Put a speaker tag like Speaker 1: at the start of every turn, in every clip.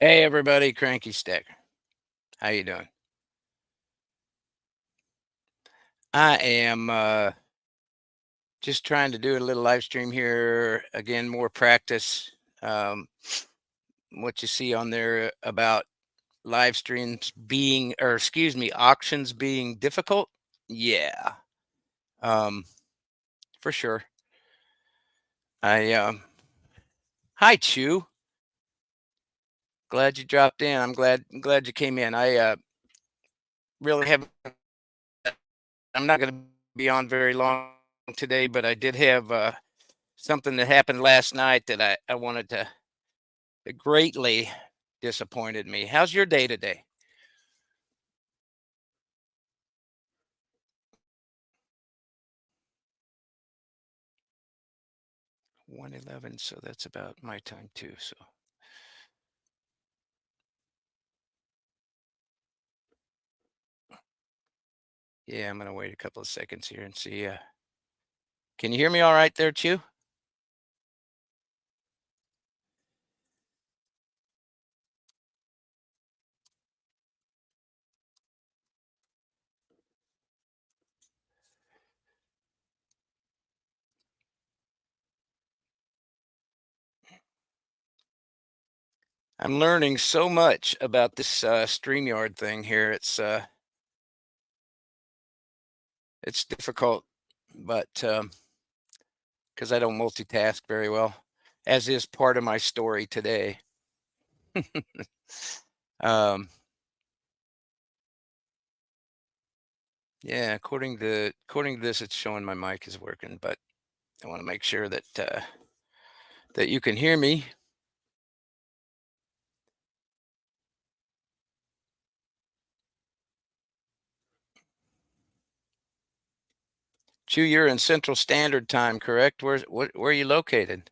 Speaker 1: Hey everybody, Cranky Stick. How you doing? I am just trying to do a little live stream here. Again, more practice. Um, what you see on there about live streams being, or excuse me, auctions being difficult. Yeah, um, for sure. I Hi Chew. Glad you dropped in. I'm glad you came in. I really have. I'm not going to be on very long today, but I did have something that happened last night that I wanted to that greatly disappointed me. How's your day today? 1:11, so that's about my time too. So yeah, I'm gonna wait a couple of seconds here and see. Can you hear me all right there, Chew? I'm learning so much about this StreamYard thing here. It's difficult, but because I don't multitask very well, as is part of my story today. um, yeah, according to this, it's showing my mic is working, but I want to make sure that you can hear me. Chu, you're in Central Standard Time, correct? Where are you located?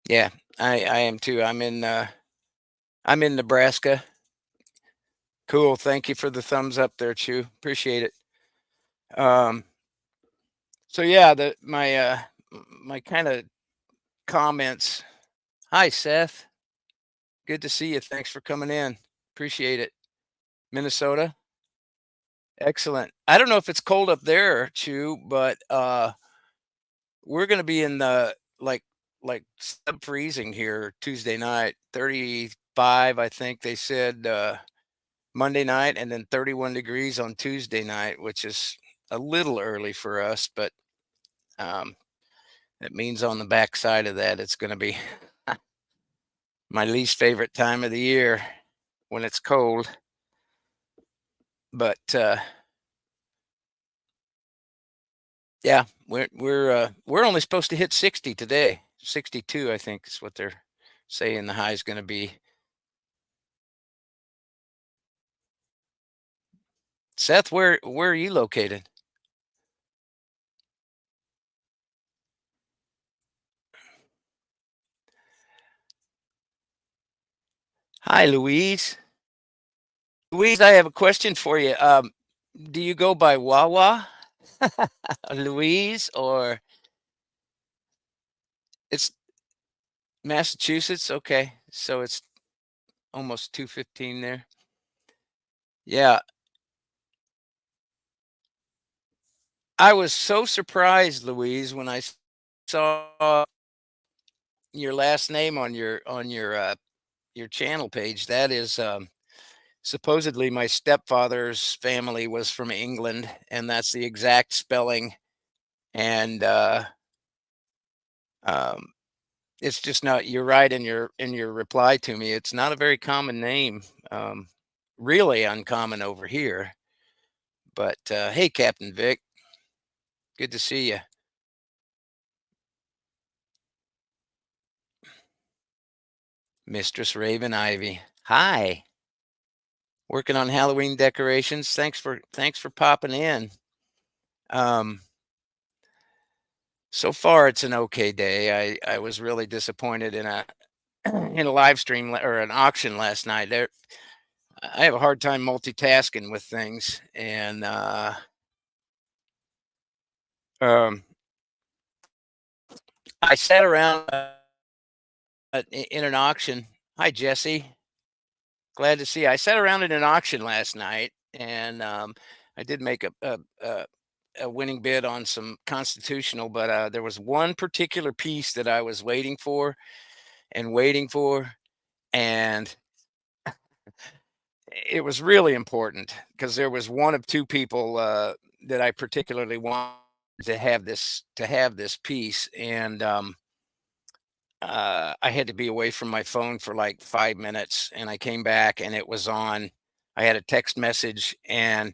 Speaker 1: Yeah, I am too. I'm in Nebraska. Cool. Thank you for the thumbs up there, Chu. Appreciate it. Um, so yeah, the my kind of comments. Hi, Seth. Good to see you. Thanks for coming in. Appreciate it. Minnesota. Excellent. I don't know if it's cold up there, Chu, but we're gonna be in the like sub freezing here Tuesday night, 35, I think they said Monday night, and then 31 degrees on Tuesday night, which is a little early for us, but um, it means on the backside of that, it's going to be my least favorite time of the year when it's cold. But yeah, we're only supposed to hit 60 today. 62, I think, is what they're saying the high is going to be. Seth, where are you located? Hi, Louise. Louise, I have a question for you. Do you go by Wawa, Louise, or it's Massachusetts? Okay, so it's almost 2:15 there. Yeah, I was so surprised, Louise, when saw your last name on your channel page. That is supposedly my stepfather's family was from England, and that's the exact spelling. And um, it's just not. You're right in your reply to me. It's not a very common name. Really uncommon over here. But hey, Captain Vic, good to see you, Mistress Raven Ivy. Hi, working on Halloween decorations. Thanks for popping in. Um, so far, it's an okay day. I was really disappointed in in a live stream or an auction last night. There, I have a hard time multitasking with things, and um, I sat around in an auction. Hi, Jesse. Glad to see you. I sat around in an auction last night, and I did make a winning bid on some constitutional, but there was one particular piece that I was waiting for, and it was really important because there was one of two people that I particularly wanted to have this piece, and I had to be away from my phone for like 5 minutes, and I came back and it was on. I had a text message and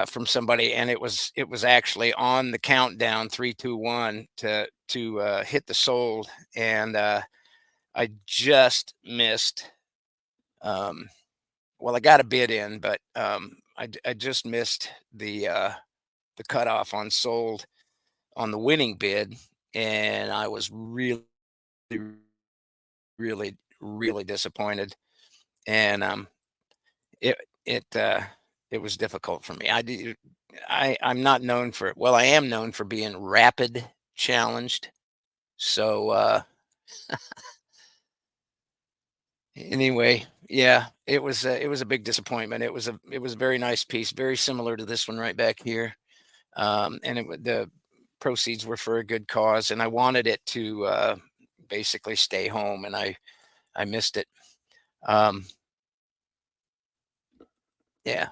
Speaker 1: from somebody, and it was actually on the countdown 3, 2, 1 to hit the sold, and I just missed. Um, well, I got a bid in, but I just missed the cutoff on sold on the winning bid, and I was really, really disappointed. And it it it was difficult for me. I'm not known for, well, I am known for being rapid challenged. So anyway, yeah, it was a big disappointment. It was a very nice piece, very similar to this one right back here. And the proceeds were for a good cause, and I wanted it to basically stay home, and I missed it. Um, yeah,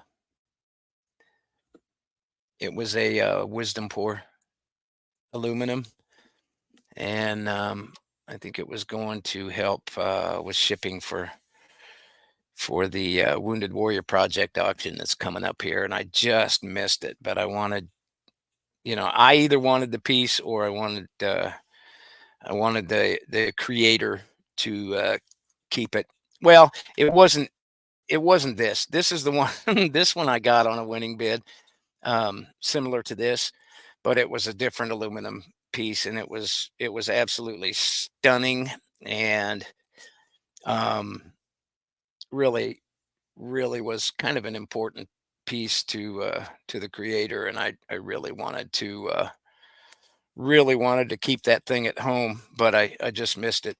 Speaker 1: it was a wisdom pour aluminum, and I think it was going to help with shipping for the Wounded Warrior Project auction that's coming up here, and I just missed it. But I wanted, I either wanted the piece or I wanted the creator to keep it. Well, it wasn't this. This is the one. This one I got on a winning bid, similar to this, but it was a different aluminum piece, and it was absolutely stunning, and um, really, really was kind of an important piece to the creator, and I really wanted to keep that thing at home, but I just missed it.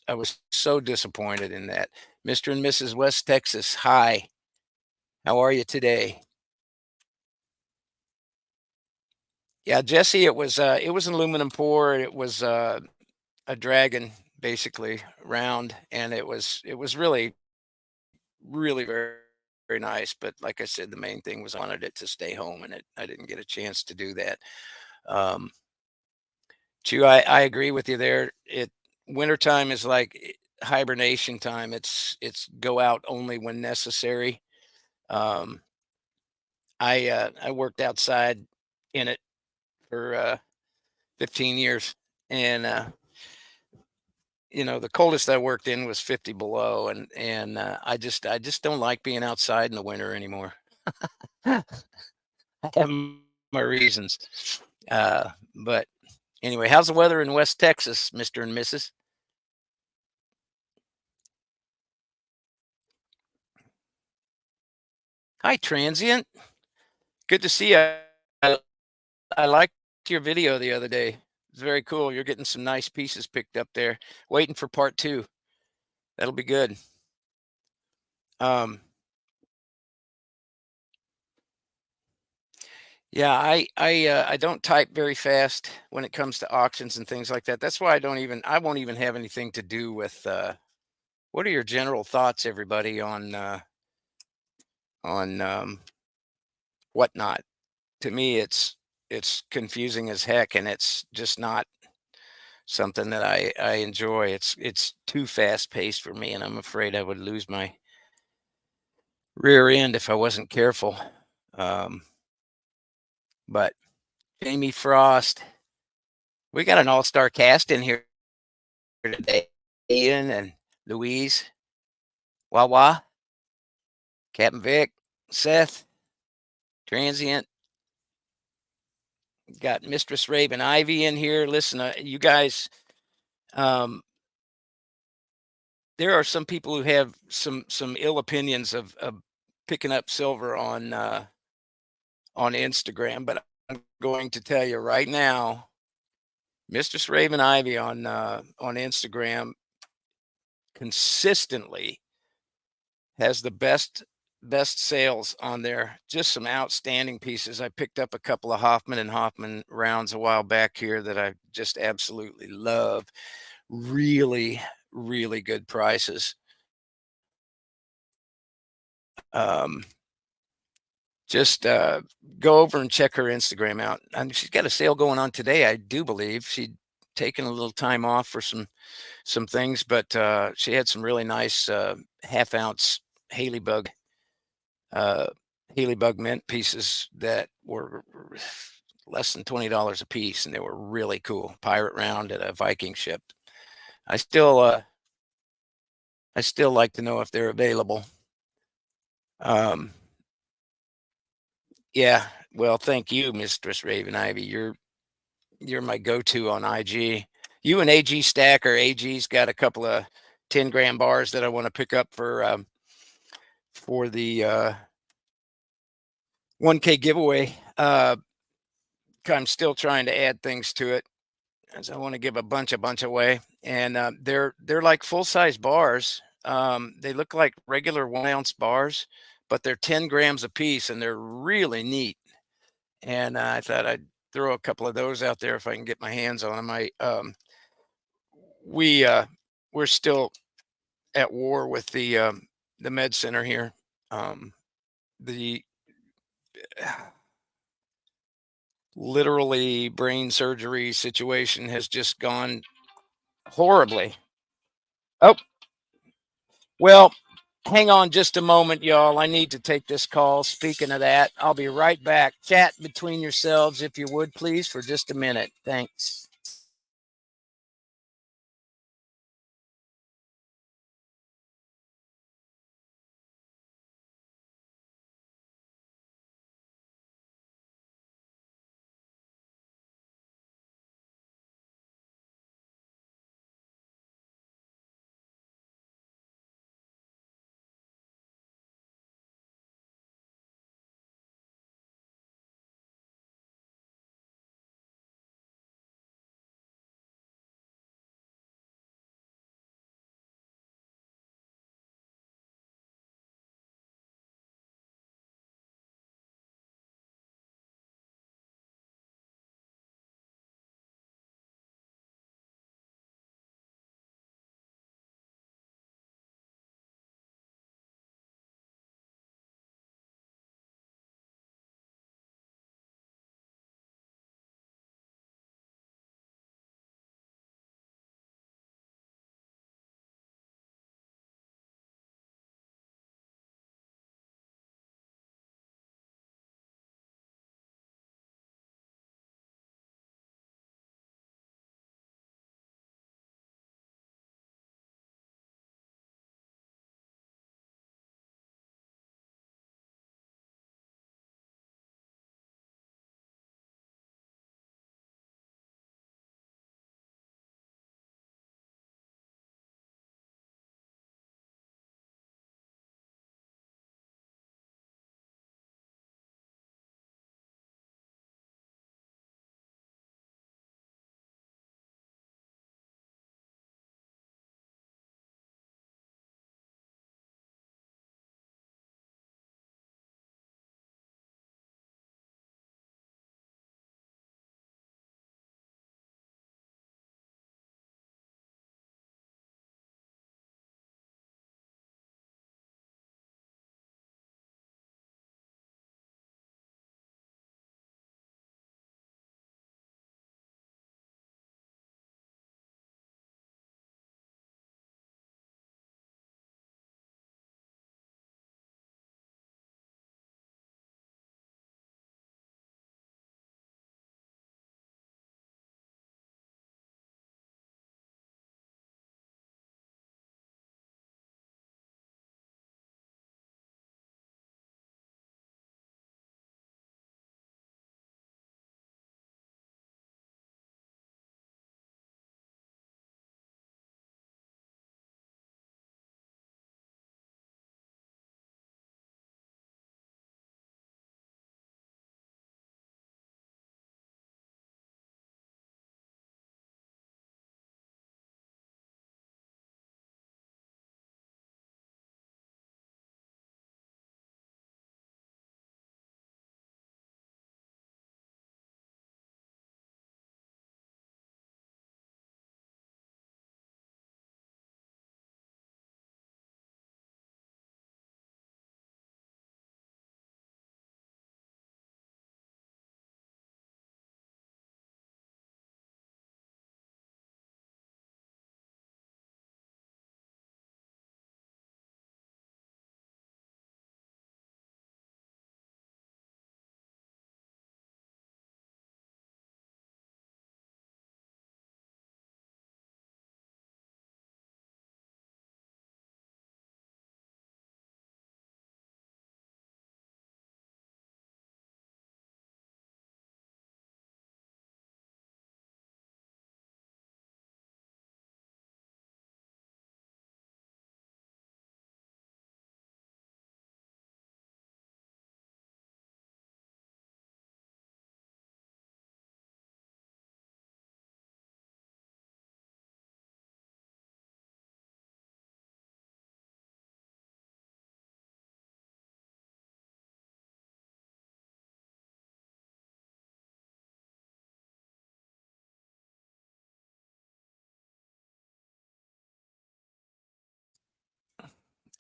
Speaker 1: I was so disappointed in that. Mr. and Mrs. West Texas, hi. How are you today? Yeah, Jesse, it was an aluminum pour. It was a dragon, basically round, and it was really, really very, very nice. But like I said, the main thing was I wanted it to stay home, and I didn't get a chance to do that. Um, Chew, I agree with you there. Wintertime is like hibernation time. It's go out only when necessary. Um, I worked outside in it for 15 years, and the coldest I worked in was 50 below, and I just don't like being outside in the winter anymore. I have my reasons, but anyway, how's the weather in West Texas, Mister and Mrs.? Hi, transient. Good to see you. I, I liked your video the other day. It's very cool. You're getting some nice pieces picked up there. Waiting for part two. That'll be good. Um, yeah, I don't type very fast when it comes to auctions and things like that. That's why I won't even have anything to do with. What are your general thoughts, everybody, on whatnot? To me, it's confusing as heck, and it's just not something that I enjoy. It's too fast paced for me, and I'm afraid I would lose my rear end if I wasn't careful. Um, but Jamie Frost, we got an all-star cast in here today. Ian and Louise, Wawa, Captain Vic, Seth, Transient, got Mistress Raven Ivy in here. Listen, you guys, um, there are some people who have some ill opinions of picking up silver on Instagram, but I'm going to tell you right now, Mistress Raven Ivy on Instagram consistently has the best sales on there. Just some outstanding pieces. I picked up a couple of Hoffman and Hoffman rounds a while back here that I just absolutely love. Really, really good prices. Um, just go over and check her Instagram out. And she's got a sale going on today, I do believe. She'd taken a little time off for some things, but she had some really nice half ounce Haley bug uh, Haley bug mint pieces that were less than $20 a piece, and they were really cool. Pirate round at a Viking ship. I still I still like to know if they're available. Um, yeah, well, thank you, Mistress Raven Ivy. You're my go-to on IG. You and AG Stacker. AG's got a couple of 10-gram bars that I want to pick up for the 1K giveaway. I'm still trying to add things to it as I want to give a bunch away, and they're like full-size bars. They look like regular 1 ounce bars, but they're 10 grams a piece, and they're really neat. And I thought I'd throw a couple of those out there if I can get my hands on them. We we're still at war with the med center here. The literally brain surgery situation has just gone horribly. Oh, well, hang on just a moment, y'all. I need to take this call. Speaking of that, I'll be right back. Chat between yourselves, if you would, please, for just a minute. Thanks.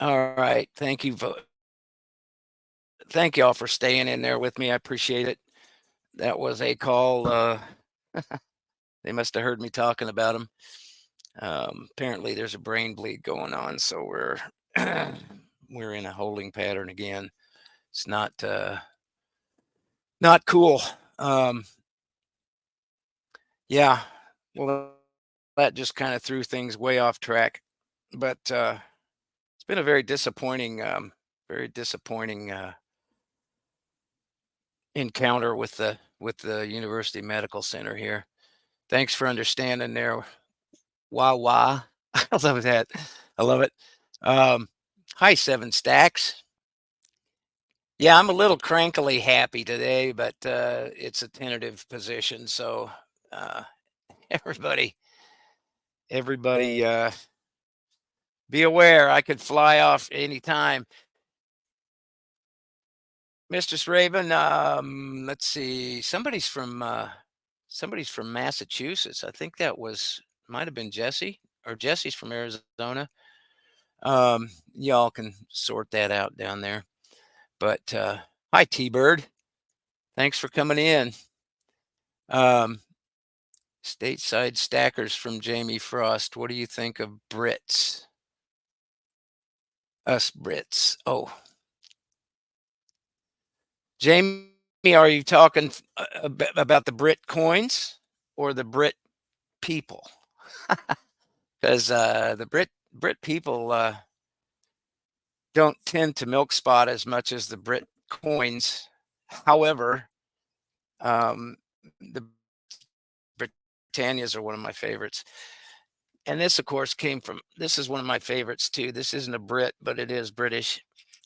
Speaker 1: All right. Thank y'all for staying in there with me. I appreciate it. That was a call. They must have heard me talking about them. Apparently, there's a brain bleed going on, so we're we're in a holding pattern again. It's not cool. Um, yeah. Well, that just kind of threw things way off track. But it's been a very disappointing encounter with the University Medical Center here. Thanks for understanding there. Wah wah. I love that. I love it. Um, Hi, Seven Stacks. Yeah, I'm a little crankily happy today, but it's a tentative position. So uh, everybody, everybody, be aware. I could fly off anytime. Mistress Raven, let's see. Somebody's from Massachusetts. I think that might have been Jesse, or Jesse's from Arizona. Y'all can sort that out down there. But hi, T-Bird. Thanks for coming in. Um, Stateside Stackers from Jamie Frost. What do you think of Brits? Us Brits. Oh, Jamie, are you talking about the Brit coins or the Brit people? Because the Brit people don't tend to milk spot as much as the Brit coins. However, um, the Britannias are one of my favorites. And this, of course, this is one of my favorites too. This isn't a Brit, but it is British.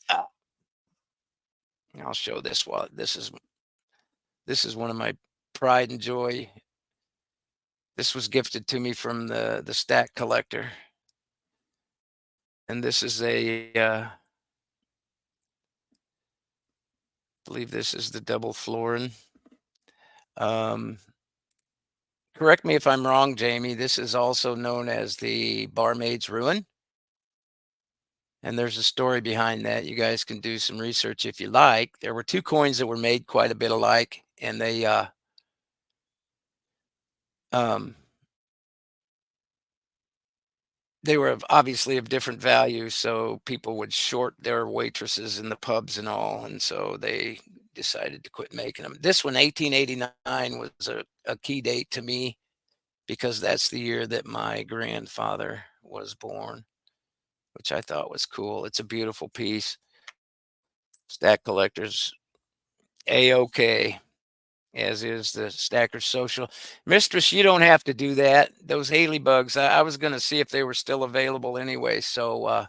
Speaker 1: Ah, I'll show this while this is one of my pride and joy. This was gifted to me from the stack collector. And this is believe this is the double florin. Um, Correct me if I'm wrong, Jamie. This is also known as the Barmaid's Ruin. And there's a story behind that. You guys can do some research if you like. There were two coins that were made quite a bit alike, and um, they were obviously of different values. So people would short their waitresses in the pubs and all, and so they decided to quit making them. This one, 1889, was a key date to me because that's the year that my grandfather was born, which I thought was cool. It's a beautiful piece. Stack collectors, A-OK, as is the Stacker Social. Mistress, you don't have to do that. Those Haley bugs, I was going to see if they were still available anyway. So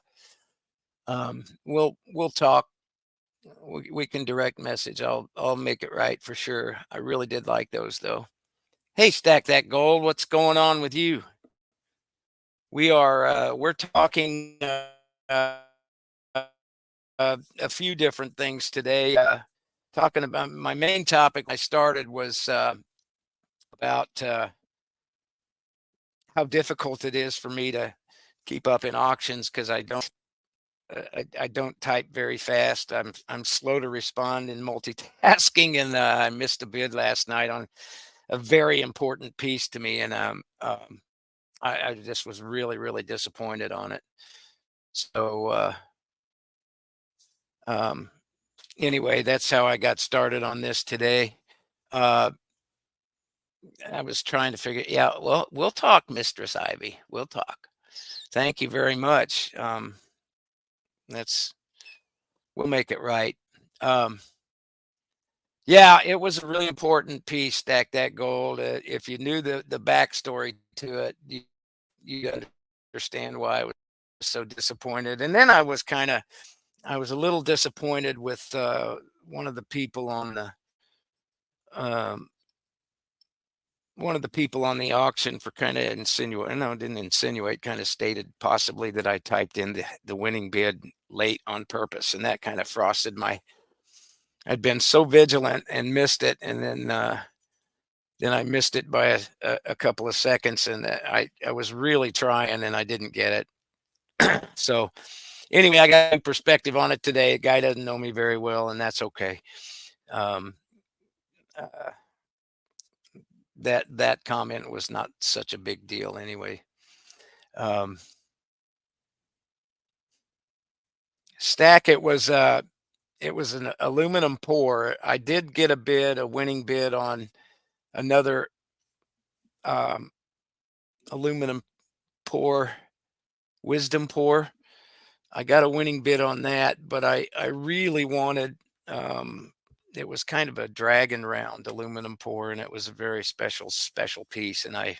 Speaker 1: we'll talk. We can direct message. I'll make it right for sure. I really did like those though. Hey, Stack That Gold, what's going on with you? We're talking a few different things today. Talking about my main topic I started was about how difficult it is for me to keep up in auctions because I don't type very fast. I'm slow to respond in multitasking, and I missed a bid last night on a very important piece to me, and I just was really disappointed on it. So um, anyway, that's how I got started on this today. Uh, I was trying to figure, yeah, well, we'll talk, Mistress Ivy. We'll talk. Thank you very much. That's we'll make it right. Um, yeah, it was a really important piece, Stack That Gold. If you knew the backstory to it, you understand why I was so disappointed. And then I was a little disappointed with one of the people on the um, one of the people on the auction for kind of insinuate, no, didn't insinuate, kind of stated possibly that I typed in the winning bid late on purpose. And that kind of frosted I'd been so vigilant and missed it. And then I missed it by a couple of seconds. And I was really trying and I didn't get it. So Anyway, I got a perspective on it today. The guy doesn't know me very well, and that's okay. Um, uh, that comment was not such a big deal anyway. Um, Stack, it was an aluminum pour. I did get a winning bid on another um, aluminum pour, wisdom pour. I got a winning bid on that, but I really wanted it was kind of a dragon round aluminum pour, and it was a very special piece, and I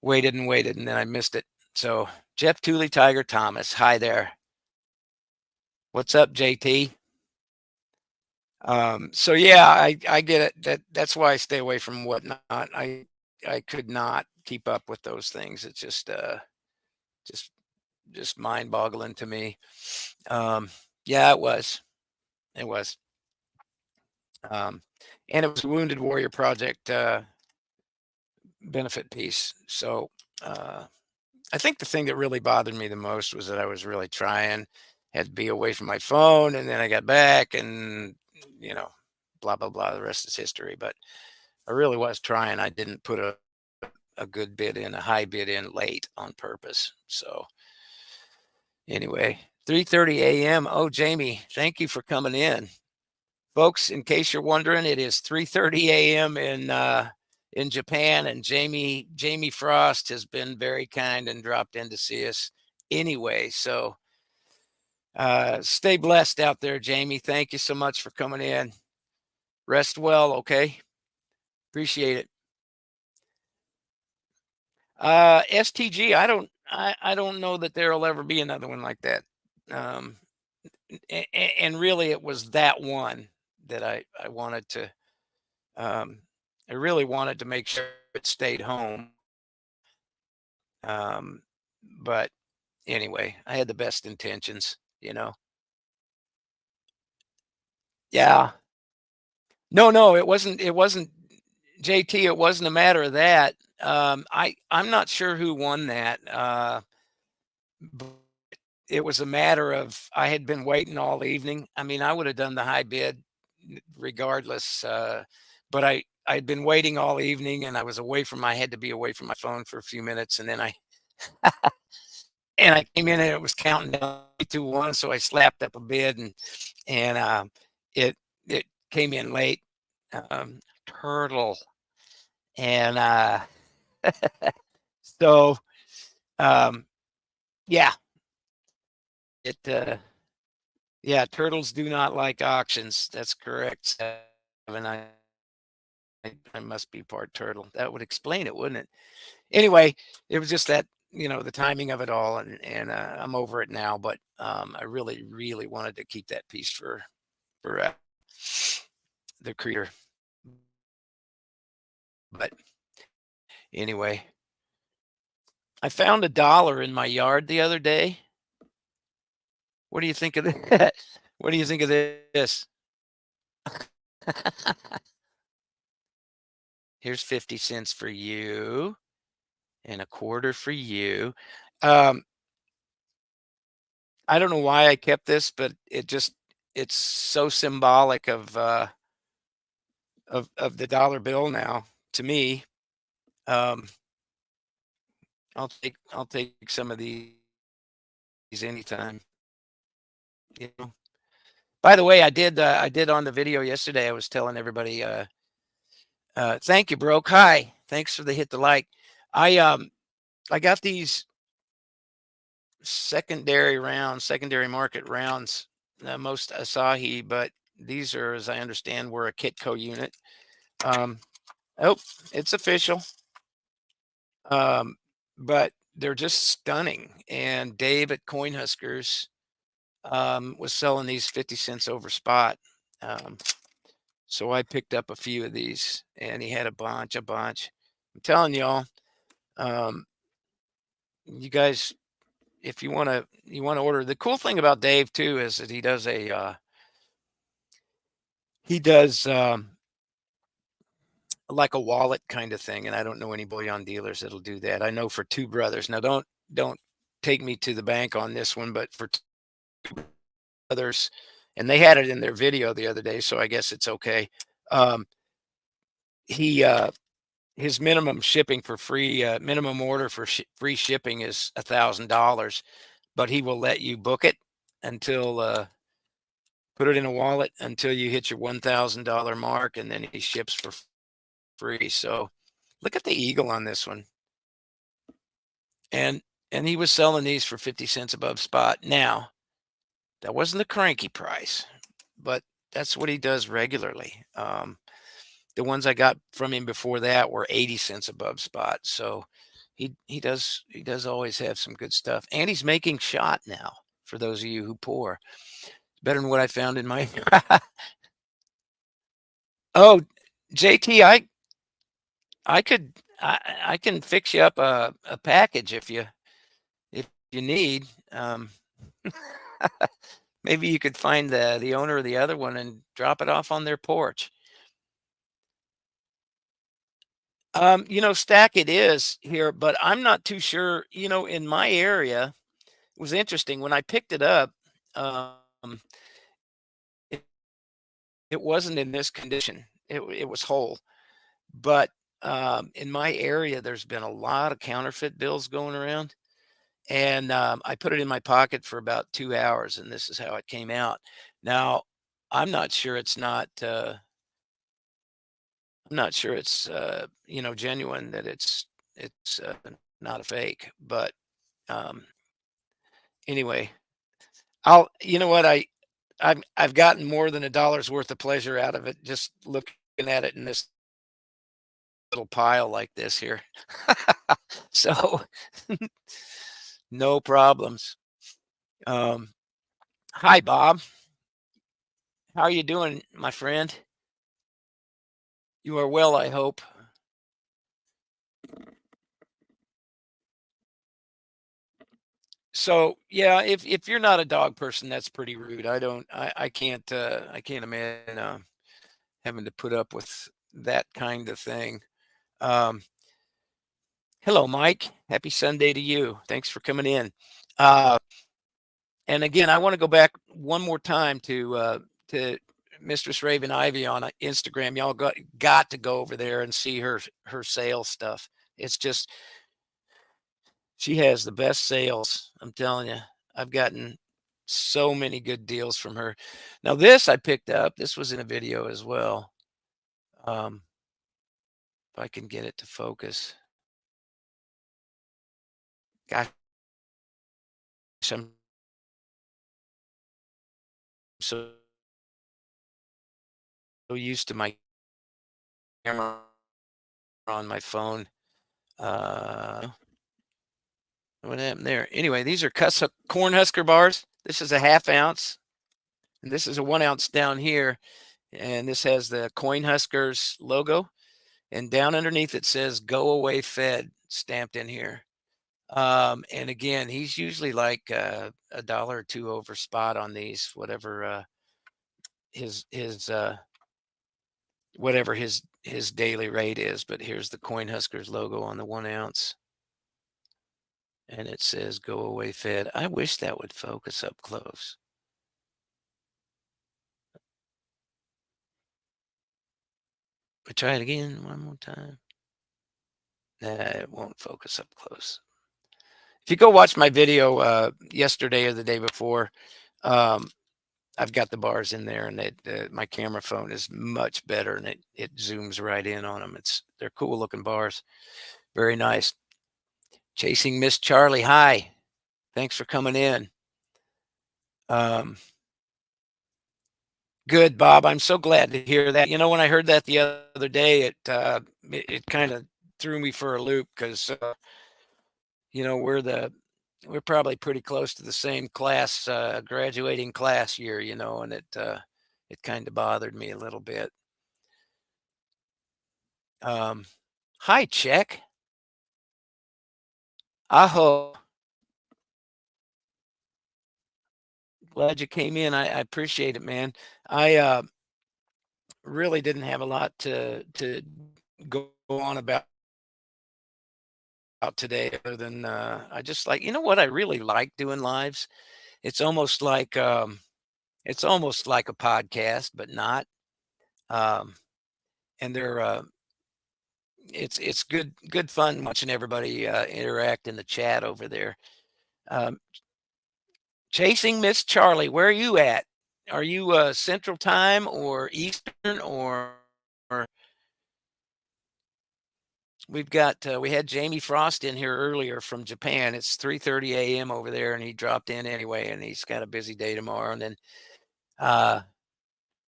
Speaker 1: waited and waited, and then I missed it. So Jeff Tooley, Tiger Thomas, hi there. What's up, JT? So yeah, I get it. That's why I stay away from whatnot. I could not keep up with those things. It's just just mind boggling to me. Um, yeah, it was. It was. Um, and it was a Wounded Warrior Project benefit piece. So I think the thing that really bothered me the most was that I was really trying, had to be away from my phone, and then I got back, and you know, blah blah blah. The rest is history. But I really was trying. I didn't put a good bid in, a high bid in late on purpose. So anyway, 3:30 a.m. Oh, Jamie, thank you for coming in. Folks, in case you're wondering, it is 3:30 a.m. In Japan, and Jamie Frost has been very kind and dropped in to see us anyway. So stay blessed out there, Jamie. Thank you so much for coming in. Rest well, okay? Appreciate it. STG, I don't know that there'll ever be another one like that. Um, and really, it was that one that I wanted to. Um, I really wanted to make sure it stayed home. Um, but anyway, I had the best intentions, you know. Yeah. No, no, it wasn't JT, it wasn't a matter of that. I'm not sure who won that. But it was a matter of I had been waiting all evening. I mean, I would have done the high bid regardless, but I'd been waiting all evening, and I was away from I had to be away from my phone for a few minutes, and then I came in and it was counting down 3, 2, 1, so I slapped up a bid, and it it came in late. Turtle, and so um, yeah, it yeah, turtles do not like auctions. That's correct. Seven. I must be part turtle. That would explain it, wouldn't it? Anyway, it was just that, the timing of it all, and I'm over it now. But I really wanted to keep that piece for the creator. But anyway, I found $1 in my yard the other day. What do you think of that? What do you think of this? Here's 50 cents for you and a quarter for you. Um, I don't know why I kept this, but it's so symbolic of the dollar bill now to me. Um, I'll take some of these anytime. You know. By the way, I did on the video yesterday. I was telling everybody. Thank you, broke. Hi, thanks for the hit the like. I got these secondary market rounds, most Asahi, but these are, as I understand, were a Kitco unit. Um, oh, it's official. Um, but they're just stunning. And Dave at Coinhuskers was selling these 50 cents over spot. So I picked up a few of these, and he had a bunch. I'm telling y'all, um, you guys, if you want to order. The cool thing about Dave too is that he does like a wallet kind of thing, and I don't know any bullion dealers that'll do that. I know for Two Brothers. Now don't take me to the bank on this one, but for others, and they had it in their video the other day, so I guess it's okay. Um, he his minimum shipping for free minimum order for free shipping is $1,000, but he will let you book it until put it in a wallet until you hit your $1,000 mark, and then he ships for free. So look at the eagle on this one, and he was selling these for 50 cents above spot. Now that wasn't the cranky price, but that's what he does regularly. The ones I got from him before that were 80 cents above spot. So he does always have some good stuff. And he's making shot now for those of you who pour. Better than what I found in my Oh, JT, I can fix you up a package if you need. Maybe you could find the owner of the other one and drop it off on their porch. Stack it is here, but I'm not too sure. In my area, it was interesting when I picked it up. Um, it, it wasn't in this condition. It was whole, but in my area, there's been a lot of counterfeit bills going around, and I put it in my pocket for about 2 hours, and this is how it came out. Now, I'm not sure it's not. I'm not sure it's genuine, that it's not a fake, but um, anyway, you know what, I've gotten more than $1 worth of pleasure out of it just looking at it in this little pile like this here. So no problems. Um, Hi, Bob. How are you doing, my friend? You are well, I hope. So yeah, if you're not a dog person, that's pretty rude. I can't imagine having to put up with that kind of thing. Um, Hello, Mike. Happy Sunday to you. Thanks for coming in. Uh, and again, I want to go back one more time to Mistress Raven Ivy on Instagram. Y'all got to go over there and see her sales stuff. It's just she has the best sales. I'm telling you, I've gotten so many good deals from her. Now, this I picked up. This was in a video as well. If I can get it to focus. Gosh, I'm so used to my camera on my phone. Uh, what happened there? Anyway, these are corn husker bars. This is a ½ ounce, and this is a 1 ounce down here. And this has the Coin Huskers logo, and down underneath it says "Go Away Fed" stamped in here. And again, he's usually like a dollar or two over spot on these, his whatever his daily rate is. But here's the Coin Huskers logo on the 1 ounce, and it says "Go Away Fed." I wish that would focus up close. We try it again one more time. Nah, it won't focus up close. If you go watch my video yesterday or the day before, um, I've got the bars in there, and my camera phone is much better, and it zooms right in on them. They're cool looking bars, very nice. Chasing Miss Charlie, hi, thanks for coming in. Um, Good, Bob. I'm so glad to hear that. When I heard that the other day, it kind of threw me for a loop because we're probably pretty close to the same class, graduating class year, and it kind of bothered me a little bit. Um, Hi, Check. Aho. Glad you came in. I appreciate it, man. I really didn't have a lot to go on about today other than, I just like, you know what I really like doing lives? It's almost like, it's almost like a podcast, but not. Um, and they're, it's good fun watching everybody, interact in the chat over there. Um, Chasing Miss Charlie, where are you at? Are you, Central Time or Eastern or we've got, we had Jamie Frost in here earlier from Japan. It's 3:30 AM over there, and he dropped in anyway, and he's got a busy day tomorrow. And then, uh,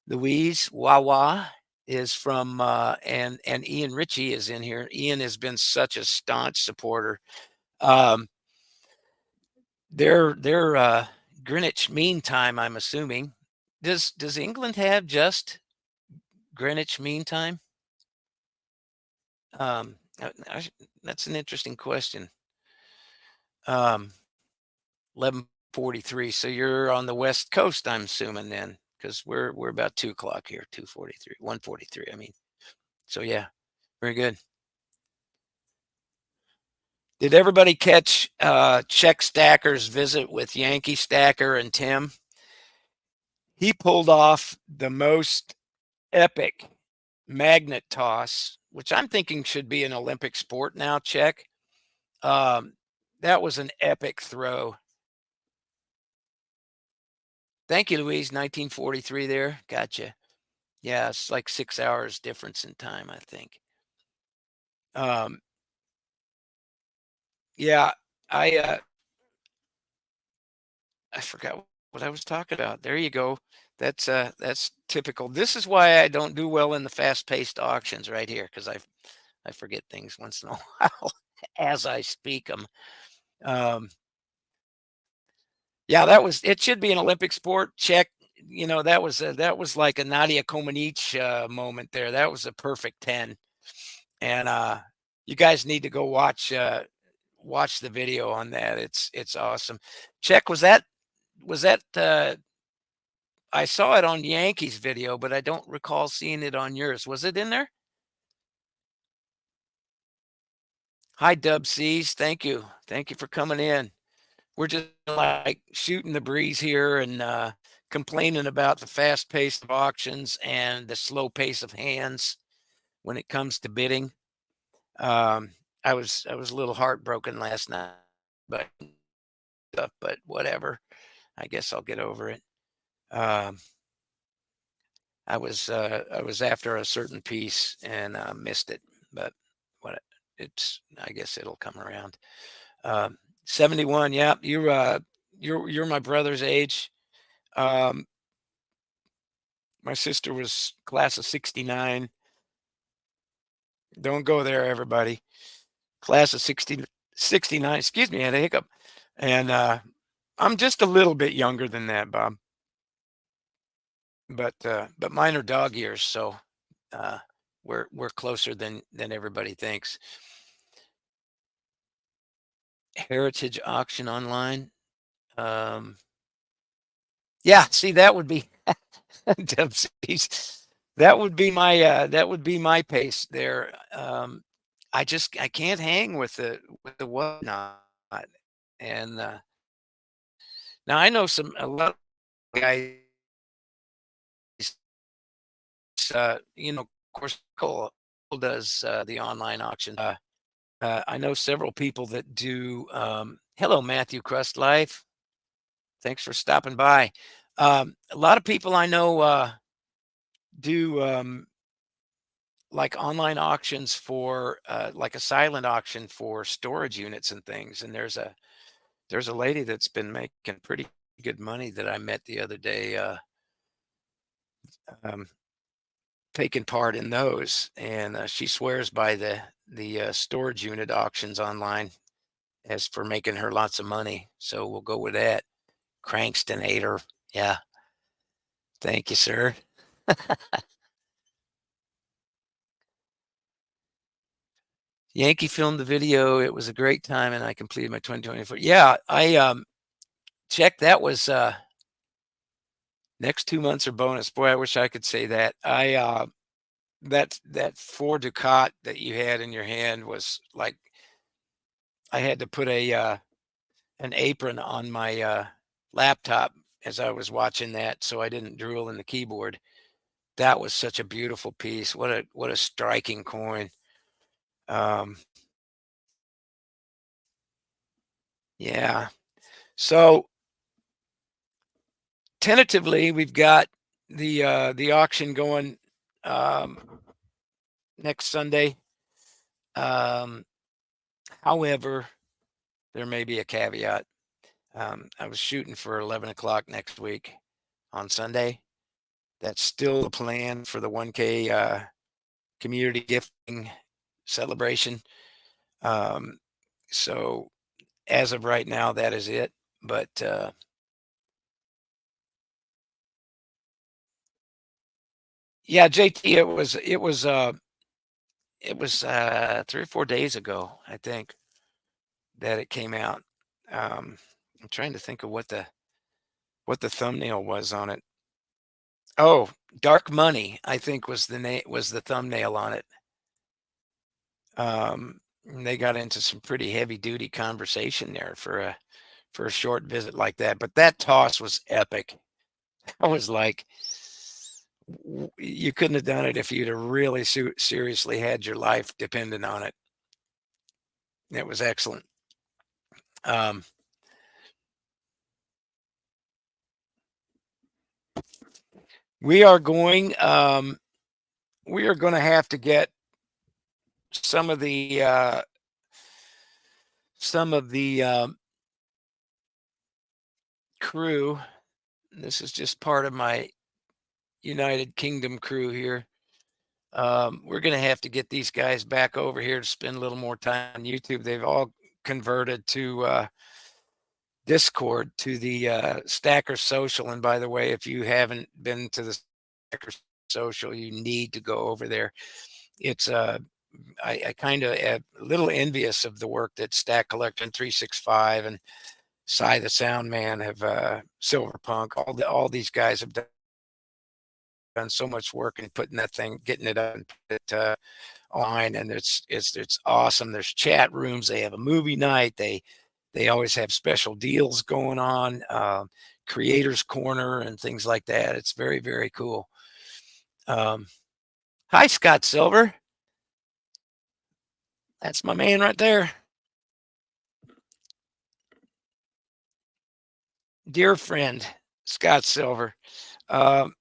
Speaker 1: Louise Wawa is from, and Ian Ritchie is in here. Ian has been such a staunch supporter. Um, they're Greenwich Mean Time, I'm assuming. Does England have just Greenwich Mean Time? That's an interesting question. 11:43. So you're on the West Coast, I'm assuming then, because we're about 2 o'clock here, 2:43, 1:43. I mean, so yeah, very good. Did everybody catch Czech Stacker's visit with Yankee Stacker and Tim? He pulled off the most epic magnet toss, which I'm thinking should be an Olympic sport now, Czech. That was an epic throw. Thank you, Louise. 1943 there. Gotcha. Yeah, it's like 6 hours difference in time, I think. Um, yeah, I I forgot what I was talking about. There you go. That's typical. This is why I don't do well in the fast-paced auctions right here, because I forget things once in a while as I speak them. Um, yeah, that was it should be an Olympic sport. Check. You know, that was like a Nadia Comaneci moment there. That was a perfect 10. And you guys need to go watch the video on that. It's awesome. Check, was that I saw it on Yankees video, but I don't recall seeing it on yours. Was it in there? Hi, Dub C's. Thank you. Thank you for coming in. We're just like shooting the breeze here and complaining about the fast pace of auctions and the slow pace of hands when it comes to bidding. Um, I was a little heartbroken last night, but but whatever. I guess I'll get over it. Um, I was after a certain piece and missed it, but what it's I guess it'll come around. 71, yeah, you're my brother's age. Um, my sister was class of 69. Don't go there, everybody. Class of 69. Excuse me, I had a hiccup. And I'm just a little bit younger than that, Bob. But mine are dog years, so uh, we're closer than everybody thinks. Heritage auction online. Um, yeah, see, that would be Dempsey's. That would be my pace there. I can't hang with the whatnot. And now I know a lot of guys. Of course, Cole does the online auction. I know several people that do. Hello, Matthew Crust Life. Thanks for stopping by. A lot of people I know do like online auctions for like a silent auction for storage units and things. And there's a lady that's been making pretty good money that I met the other day, um, taking part in those, and she swears by the storage unit auctions online as for making her lots of money. So we'll go with that. Crankstonator, yeah. Thank you, sir. Yankee filmed the video. It was a great time, and I completed my 2024. Yeah, I check. That was next 2 months are bonus. Boy, I wish I could say that. That Ford Ducat that you had in your hand was like I had to put an apron on my laptop as I was watching that, so I didn't drool in the keyboard. That was such a beautiful piece. What a striking coin. Um, yeah. So tentatively, we've got the auction going um, next Sunday. Um, however, there may be a caveat. I was shooting for 11 o'clock next week on Sunday. That's still the plan for the 1K community gifting celebration. Um, so as of right now, that is it. But yeah, JT, it was 3 or 4 days ago, I think, that it came out. I'm trying to think of what the thumbnail was on it. Oh, Dark Money, I think was the thumbnail on it. They got into some pretty heavy duty conversation there for a short visit like that. But that toss was epic. I was like, you couldn't have done it if you'd have really seriously had your life dependent on it. It was excellent. Um, we are going. We are going to have to get some of the uh, some of the crew. This is just part of my United Kingdom crew here. We're going to have to get these guys back over here to spend a little more time on YouTube. They've all converted to Discord, to the Stacker Social. And by the way, if you haven't been to the Stacker Social, you need to go over there. It's I kind of am a little envious of the work that Stack Collection 365 and Cy the Sound Man have, Silverpunk, all these guys have done so much work in putting that thing, getting it up and put it online, and it's awesome. There's chat rooms. They have a movie night. They always have special deals going on, creators corner and things like that. It's very, very cool. Um, Hi, Scott Silver. That's my man right there. Dear friend, Scott Silver. Um,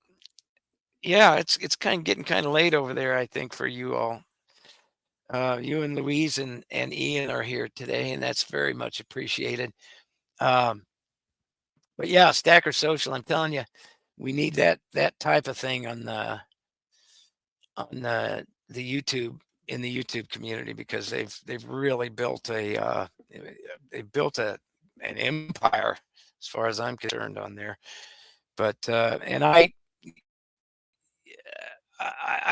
Speaker 1: yeah, it's kind of getting kind of late over there, I think, for you all. You and Louise and Ian are here today, and that's very much appreciated. Um, but yeah, Stacker Social, I'm telling you, we need that type of thing on the YouTube, in the YouTube community, because they've really built they've built an empire as far as I'm concerned on there. But and I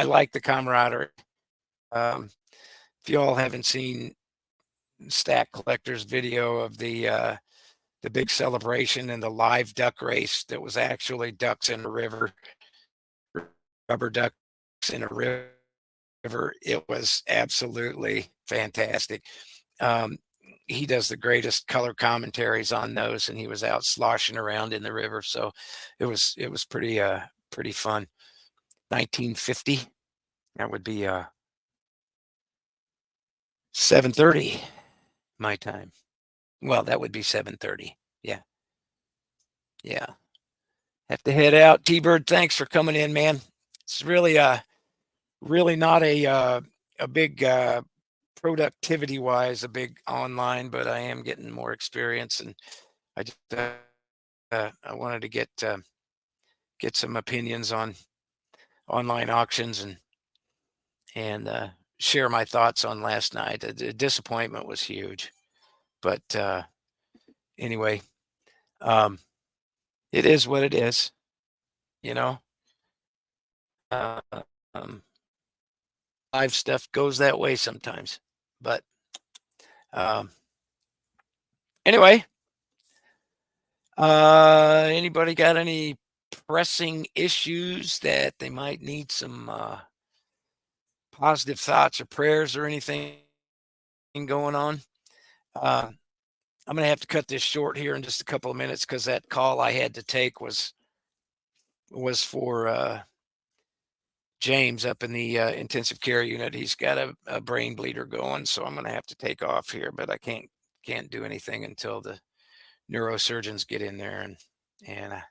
Speaker 1: like the camaraderie. Um, if you all haven't seen Stack Collector's video of the big celebration and the live duck race that was actually ducks in a river, rubber ducks in a river, it was absolutely fantastic. Um, he does the greatest color commentaries on those, and he was out sloshing around in the river, so it was pretty fun. 1950. That would be 7:30 my time. Well, that would be 7:30. Yeah, yeah. Have to head out. T-Bird, thanks for coming in, man. It's really not a big productivity wise, a big online, but I am getting more experience, and I just I wanted to get some opinions on online auctions, and share my thoughts on last night. The disappointment was huge, but anyway, um, it is what it is, you know. Uh, um, Live stuff goes that way sometimes, but um, anyway, anybody got any pressing issues that they might need some positive thoughts or prayers or anything going on? Uh, I'm gonna have to cut this short here in just a couple of minutes because that call I had to take was for James up in the intensive care unit. He's got a brain bleeder going, so I'm gonna have to take off here. But I can't do anything until the neurosurgeons get in there, and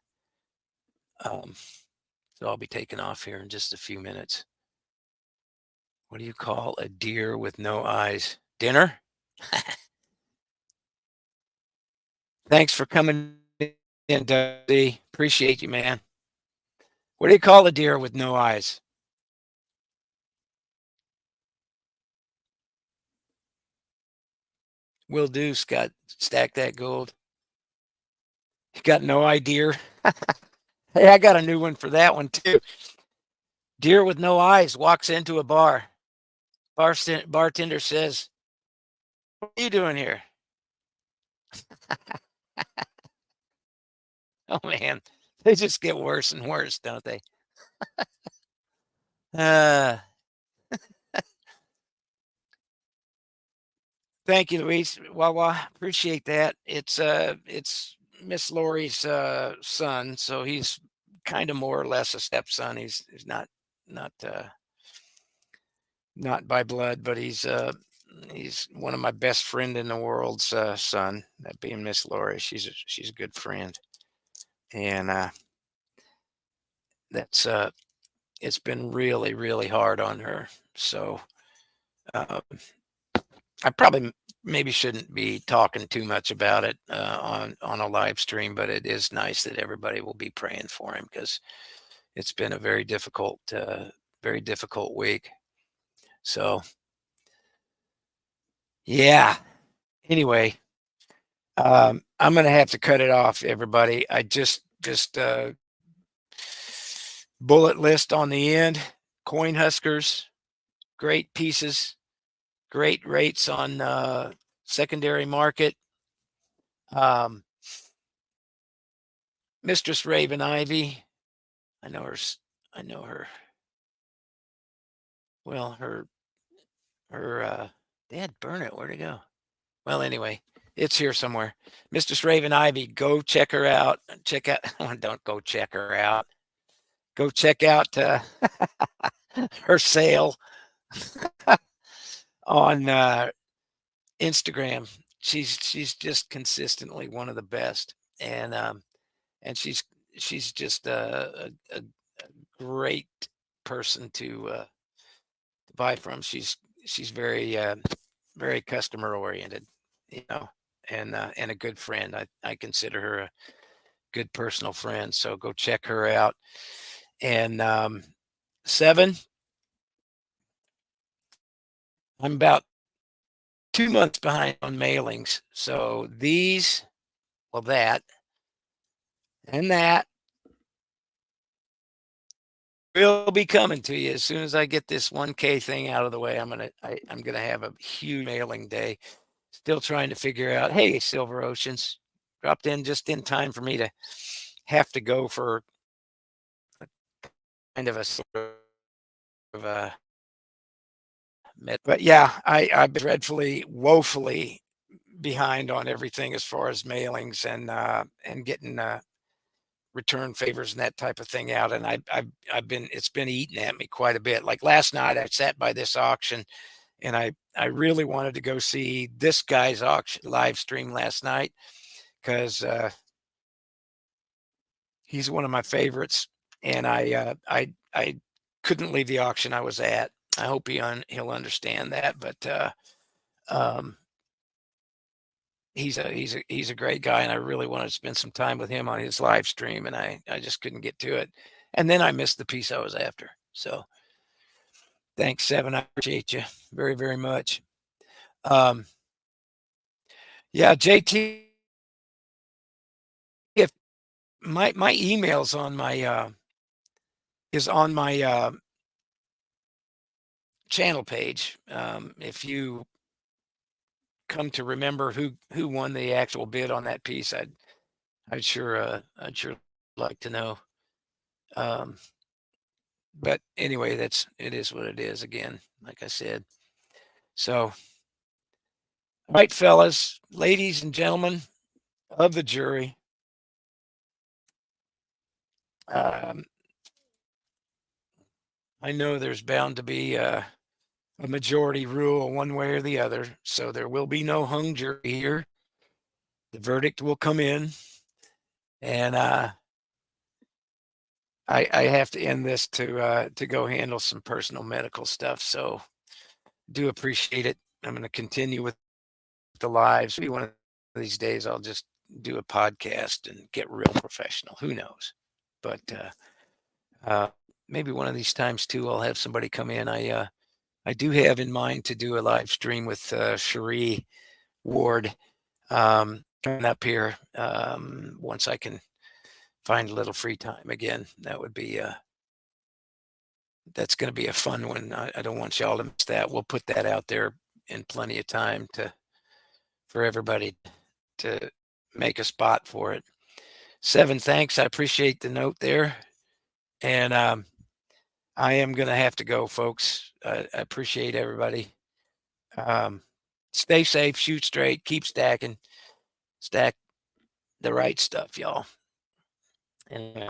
Speaker 1: so I'll be taking off here in just a few minutes. What do you call a deer with no eyes? Dinner? Thanks for coming in, Dusty. Appreciate you, man. What do you call a deer with no eyes? Will do, Scott. Stack that gold. You got no idea? Hey, I got a new one for that one too. Deer with no eyes walks into a bar. Bartender says, "What are you doing here?" Oh man, they just get worse and worse, don't they? Uh, Thank you, Luis. Wawa, appreciate that. It's Miss Lori's son, so he's kind of more or less a stepson. He's not not by blood, but he's one of my best friend in the world's son. That being Miss Lori, she's a good friend, and that's it's been really hard on her. So uh, I probably maybe shouldn't be talking too much about it on a live stream, but it is nice that everybody will be praying for him because it's been a very difficult week. So yeah. Anyway, I'm gonna have to cut it off, everybody. I just bullet list on the end. Coin huskers, great pieces, great rates on secondary market. Um, Mistress Raven Ivy, I know her. I know her. Well, her dad burn it. Where'd it go? Well, anyway, it's here somewhere. Mistress Raven Ivy, go check her out. Check out. Don't go check her out. Go check out her sale on Instagram. She's just consistently one of the best, and she's just a great person to buy from. She's very customer oriented, you know, and a good friend. I consider her a good personal friend. So go check her out. And seven, I'm about 2 months behind on mailings. So these, well, that and that will be coming to you as soon as I get this 1K thing out of the way. I'm gonna have a huge mailing day. Still trying to figure out. Hey, Silver Oceans dropped in just in time for me to have to go for kind of a sort of a but yeah, I've been dreadfully, woefully behind on everything as far as mailings and getting return favors and that type of thing out. And I've been it's been eating at me quite a bit. Like last night, I sat by this auction, and I really wanted to go see this guy's auction live stream last night because he's one of my favorites, and I couldn't leave the auction I was at. I hope he'll understand that, but um, he's a great guy, and I really wanted to spend some time with him on his live stream, and I just couldn't get to it. And then I missed the piece I was after. So thanks, Seven. I appreciate you very much. Um, yeah, JT, if my email's on my is on my channel page. If you come to remember who won the actual bid on that piece, I'd sure like to know. Um, but anyway, it is what it is again, like I said. So All right, fellas, ladies and gentlemen of the jury, um, I know there's bound to be a majority rule one way or the other, so there will be no hung jury here. The verdict will come in, and I have to end this to go handle some personal medical stuff. So do appreciate it. I'm going to continue with the lives. Maybe one of these days I'll just do a podcast and get real professional. Who knows? But maybe one of these times too, I'll have somebody come in. I do have in mind to do a live stream with Cherie Ward coming up here once I can find a little free time again. That would be that's going to be a fun one. I don't want y'all to miss that. We'll put that out there in plenty of time for everybody to make a spot for it. Seven, thanks. I appreciate the note there. And I am going to have to go, folks. I appreciate everybody. Stay safe, shoot straight, keep stacking, stack the right stuff, y'all. And